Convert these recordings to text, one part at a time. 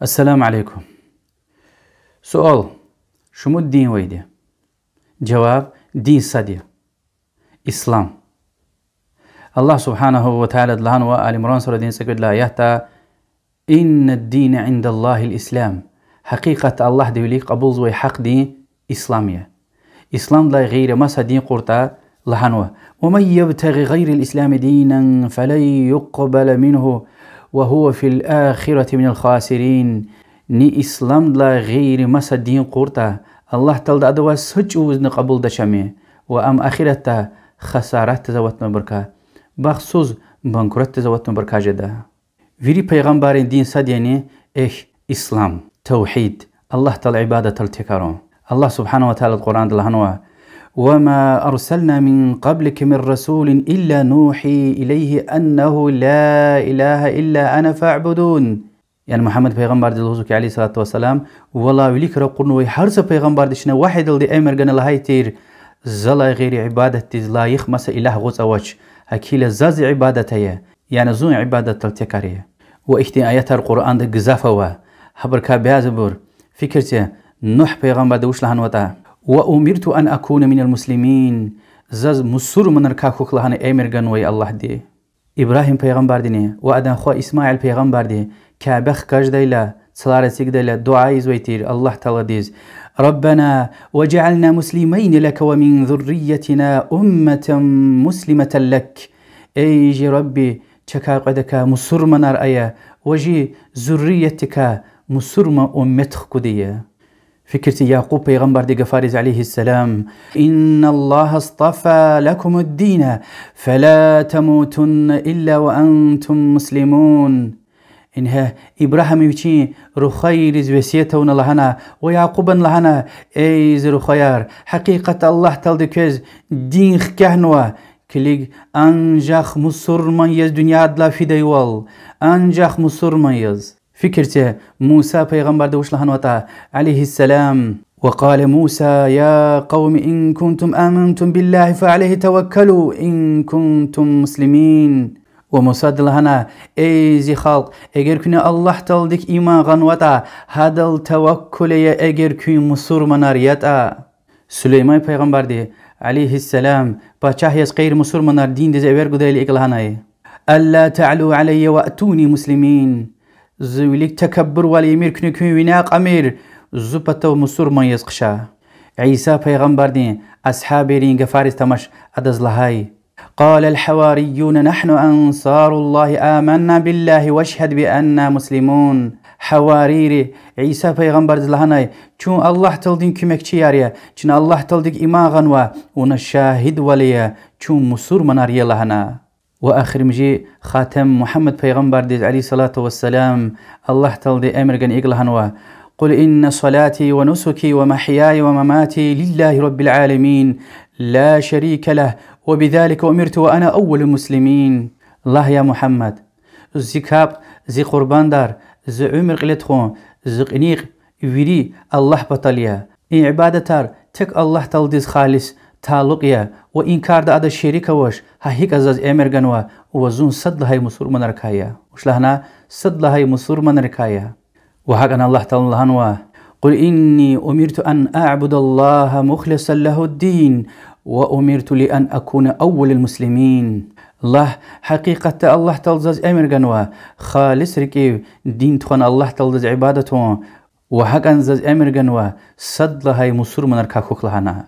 السلام عليكم. سؤال: شو الدين ويدي؟ جواب: دين صديق إسلام. الله سبحانه وتعالى دلان وآل عمران سورة دين سكت لا يهتا إن الدين عند الله الإسلام. حقيقة الله دولي قبول زوي حق دين إسلامية. إسلام لا غير مسا دين قرطة لحنوه. ومن يبتغي غير الإسلام دينا فلن يقبل منه وهو في الآخرة من الخاسرين. ني إسلام لا غير مسا دين قرطة الله تلد أدوا سجوز نقبول دشامي وأم آخرته خسارات تزوتنا بركة بخصوص بانكرات تزوتنا بركة جدا. فيري پیغمبرين دين صديني إسلام توحيد الله تل عبادة التكارون. الله سبحانه وتعالى القرآن دلهنوا وما أرسلنا من قبلك من رسول إلا نوحي إليه أنه لا إله إلا أنا فاعبدون. يعني محمد پیغمبر دلوزك عليه الصلاة والسلام والله وليك رقرنوي حرس پیغمبر دشنا واحد دي أمر جن الله تير زلا غير عبادة لا يخمس إله غوز أوش هكيل زاز عبادته يعني زون عبادة التكارية وإختي آيات القرآن ده جزافة حبرك بيازبور فكرته نوح پیغمبر دوش لهن وتا وأمرت أن أكون من المسلمين زاز مسور من ركاكوك لهن أمر جنوي الله دي. إبراهيم پیغمبر دينه وأدن خو إسماعيل پیغمبر دي كابخ كاج ديلا صلارتك ديلا دعاء زويتير الله تعالى ديز ربنا وجعلنا مسلمين لك ومن ذريتنا أمة مسلمة لك. أيجي ربي شكا قدك مسر منار أيا وجي ذريتك مسر أمتك كدية. فكرتي يعقوب پیغمبر دي غفارز عليه السلام إن الله اصطفى لكم الدين فلا تموتن إلا وأنتم مسلمون. إنها إبراهيم يوشي رخير زوسيتون لهنا ويعقوبا لهنا أي رخيار حقيقة الله تلدكز دين كهنوا كليج أنجاخ مصر ميز دنيا دلا في ديوال أنجاخ مصر ميز. فكرته موسى پیغمبر دوش لهنوتا عليه السلام وقال موسى يا قوم إن كنتم آمنتم بالله فعليه توكلوا إن كنتم مسلمين. وموسى لهنا أي خلق اگر كنا الله تلدك إيمان غنوتا هذا التوكل اگر كي مصر مناريتا. سليمان پیغمبر دي عليه السلام باچاه يس غير مصر منار دين دي زيور قدائل إقلهانا ألا تعلوا علي وأتوني مسلمين. زوليك تكبر واليمير كنكوين ويناق أمير زبطة ومصر ما يسقشا. عيسى پیغمبر دين أصحابي رين غفارس تمش أدز لهاي قال الحواريون نحن أنصار الله آمنا بالله واشهد بأننا مسلمون. حواريري عيسى پیغمبر دلهناي چون الله تلدين كمك چياريا چون الله تلدك إما غنوا ونشاهد وليا چون مصر مناريا لهنا. وآخر مجي خاتم محمد پیغمبر دي عليه الصلاة والسلام الله تلدي أمر جن إقلهنوا قل إن صلاتي ونسكي ومحياي ومماتي لله رب العالمين لا شريك له وبذلك أمرت وأنا أول المسلمين. الله يا محمد زي كاب زي قربان دار زي عمر قلتخون زي قنيق ويري الله بطليا إن عبادتار تك الله تلديز خالص تعلقيا وإن كارد هذا الشريك وش هيك أزاز أمر جنوا وزون صد لهاي مصور من ركايا وش لهنا صد لهاي مصور من ركايا. وهكذا الله تعالى هنوا قل إني أمرت أن أعبد الله مخلصا له الدين وأمرت لأن أكون أول المسلمين. الله حقيقة الله تلزز أمر جنوا خالص ركيب دين تخون الله تلزز عبادته وهكذا زز أمر جنوا صد لهاي مصور من ركاكوك لهنا.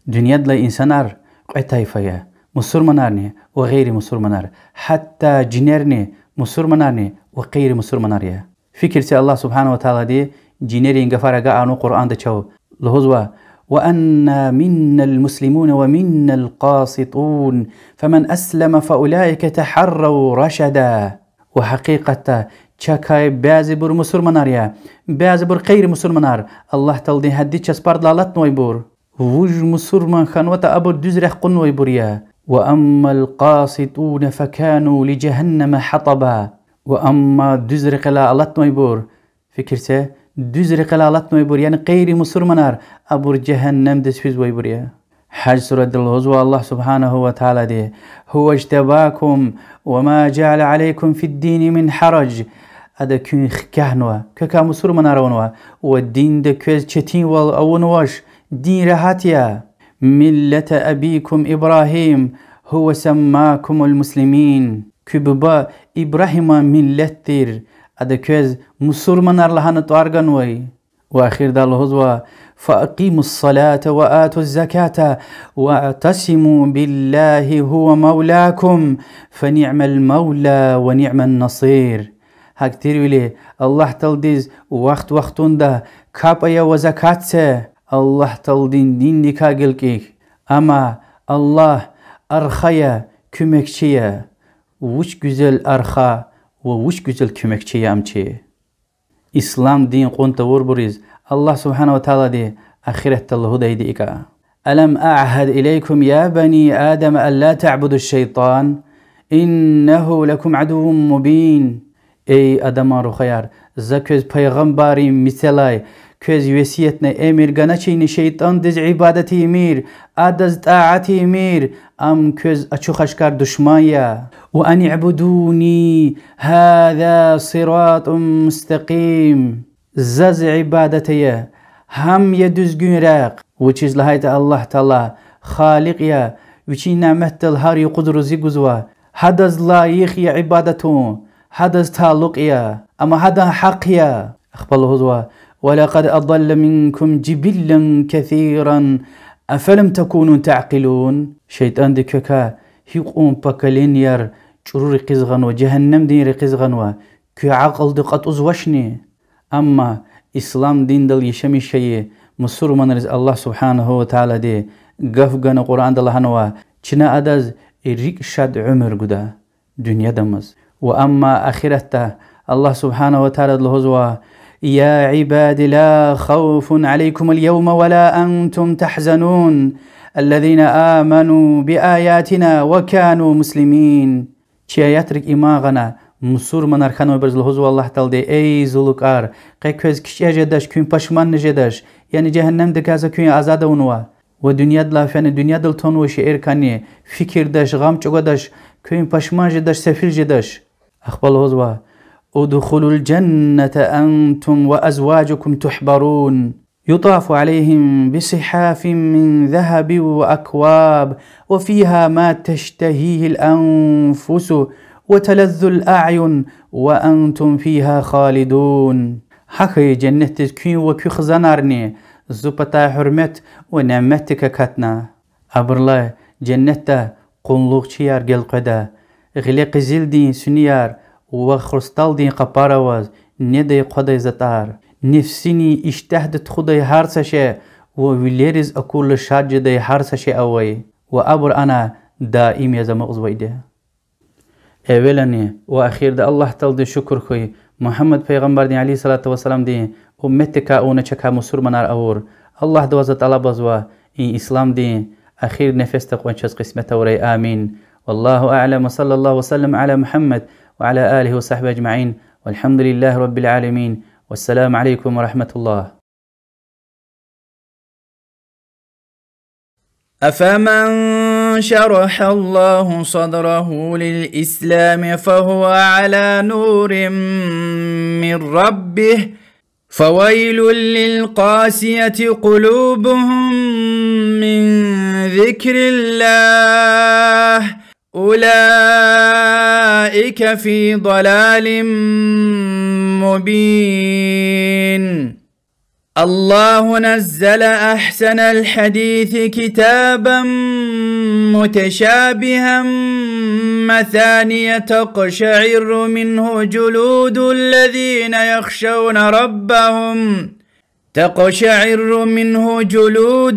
دنيا دلا إنسانار قطعيفيا مصر منارني وغير مصر منار حتى جنرني مصر منارني وغير مصر مناريا. فكرتي الله سبحانه وتعالى دي جنري انغفار قانو قرآن دچو لهزوا وأن منا المسلمون ومنا القاسطون فمن أسلم فأولئك تحروا رشدا. وحقيقة چاكاي بازبور مصر مناريا بازبور غير مصر منار الله تلدي هدي چسپارد لالت نويبور وج مصر من خانوتا أبو دزرخ قنوي بريا. وأما القاسطون فكانوا لجهنم حطبا. وأما دزرق لا ألت نويبور فكرته دزرق لا ألت نويبور يعني غير مصر منار أبو جهنم دسفيز ويبريا. حج سورة الهزوى الله سبحانه وتعالى دي هو اجتباكم وما جعل عليكم في الدين من حرج هذا كون خكهنوا كا مسور منارونوا والدين ده كوز چتين والأونواش دين رهاتيا ملة أبيكم إبراهيم هو سماكم المسلمين كببا إبراهيم ملتير هذا كوز مسور منار لهان توارغنوي وأخير دا الهزوة فأقيموا الصلاة وآتوا الزكاة واعتصموا بالله هو مولاكم فنعم المولى ونعم النصير هكتير ولي الله تلديز وقتون ده كابايا وزكاة الله تلدين دين دي كاقلكيك أما الله أرخايا كمكشيا وش güzel أرخا ووش güzel كمكشيا أمشي إسلام دين قنت وربريز الله سبحانه وتعالى دي أخيرة الله ديك ألم أعهد إليكم يا بني آدم ألا تعبدوا الشيطان إنه لكم عدو مبين أي آدم رخيار زكوز پیغمباري مثلاي كوز وسيتنا امير غناچين شيطان دز عبادتي مير ادز طاعتي مير ام كوز اچو خشكار دشمايا وان اعبدوني هذا صراط مستقيم زز عبادتي هم يدزگون راق وچيز لهايت الله تعالى خالق يا وچي نعمت الهار يقدر زيگزوا هدز لايخ يا عبادتو هدز تعلق يا اما هذا حق يا اخبر هزوا ولقد أضل منكم جبلا كثيرا أفلم تكونوا تعقلون شيطان دي كوكا هيقوم بكالين يار شرور قزغن وجهنم دين رقزغن كي عقل دي قد أزوشني أما إسلام دين دل يشمي شيء مصر من رز الله سبحانه وتعالى دي قفقن قرآن دل هنوا چنا أدز إريك شاد عمر قدا دنيا دمز وأما آخرته الله سبحانه وتعالى دل يا عباد لا خوف عليكم اليوم ولا أنتم تحزنون الذين آمنوا بآياتنا وكانوا مسلمين چياترك إماغنا مسور من أرخانو برزل هزو الله تلدي أي زلوكار قيكوز كشي جدش كون پشمان نجدش يعني جهنم دكازا كون آزاد ونوا ودنيا دلا فين دنيا دل تونو شعر كاني فكر دش غام چوغا دش كون پشمان جدش سفل جدش أخبال هزوا ادخلوا الجنة أنتم وأزواجكم تحبرون يطاف عليهم بصحاف من ذهب وأكواب وفيها ما تشتهيه الأنفس وتلذ الأعين وأنتم فيها خالدون حكي جنة كي وكي خزانارني زبطا حرمت ونعمتك كاتنا أبرلا جنة قنلوغ چيار گل قدا غلق زلدي سنيار وخرستال دين قباراواز ندي قدي زتار نفسيني اشتهدت خدي هارسشه ووليرز أكل شاج دي هارسشه أوي وأبر أنا دائم يزمغز ويده أولاني وأخير ده الله تلدي شكر خوي محمد پیغمبر دي عليه الصلاة والسلام دي أمتك أونا چكا مسور منار أور الله دوازة طلب وزوا إن إسلام دي أخير نفس تقوانشز قسمة وري آمين والله أعلم وصلى الله وسلم على محمد وعلى آله وصحبه أجمعين والحمد لله رب العالمين والسلام عليكم ورحمة الله. أفمن شرح الله صدره للإسلام فهو على نور من ربه فويل للقاسية قلوبهم من ذكر الله أولئك في ضلال مبين. الله نزل أحسن الحديث كتابا متشابها مثانية تقشعر منه جلود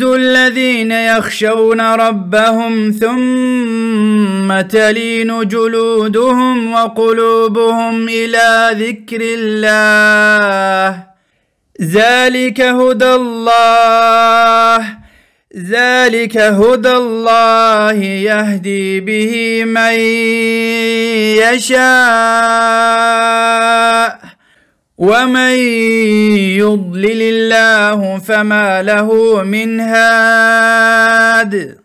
الذين يخشون ربهم ثم تلين جلودهم وقلوبهم إلى ذكر الله ذلك هدى الله يهدي به من يشاء ومن يضلل الله فما له من هاد.